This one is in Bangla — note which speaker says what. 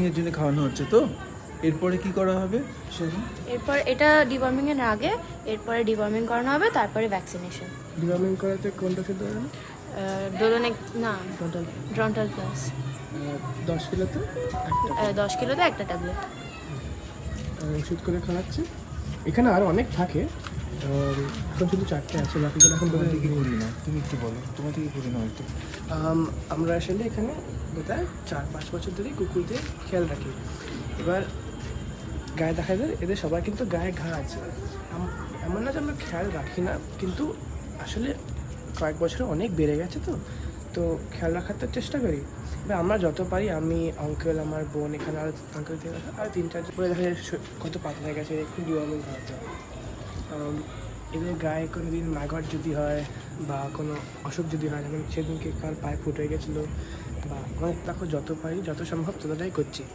Speaker 1: এর জন্য খাওয়ানো হচ্ছে তো, এরপরে কি করা হবে সেদিন?
Speaker 2: এরপর এটা ডিওয়ার্মিং এর আগে, এরপরে ডিওয়ার্মিং করানো হবে, তারপরে ভ্যাকসিনেশন।
Speaker 3: ডিওয়ার্মিং করাতে কোনটা ওষুধ দেবেন?
Speaker 2: ডোলোনেক না,
Speaker 3: টোটাল
Speaker 2: ড্রন্টাল প্লাস
Speaker 3: 10 কিলোতে একটা
Speaker 2: 10 কিলোতে একটা ট্যাবলেট।
Speaker 3: ওষুধ করে খাওয়াচ্ছে। এখানে আরও অনেক থাকে, এখন শুধু 4টে আছে, বাকিগুলো এখন
Speaker 1: তোমার
Speaker 3: বোধহয়
Speaker 1: দিকে করি না, তুমি একটু বলো, তোমার দিকে করি না হয়তো।
Speaker 3: আমরা আসলে এখানে বোধহয় 4-5 বছর ধরেই কুকুরদের খেয়াল রাখি। এবার গায়ে দেখা যায় এদের সবার কিন্তু গায়ে ঘা আছে। এমন না যে আমরা খেয়াল রাখি না, কিন্তু আসলে কয়েক বছরে অনেক বেড়ে গেছে, তো খেয়াল রাখার তো চেষ্টা করি। এবার আমরা যত পারি, আমি, আঙ্কেল, আমার বোন, এখানে আর আঙ্কেল থেকে আর 3-4 করে দেখা যায় কত পাতলা হয়ে গেছে, একটু ডিওয়ার্মিং খাওয়াতে হয়। এদের গায়ে কোনো দিন ম্যাগট যদি হয় বা কোনো অসুখ যদি হয়, যেমন সেদিনকে কার পায়ে ফুট হয়ে গেছিলো, বা অনেক দেখো যত পারি যত সম্ভব ততটাই করছি।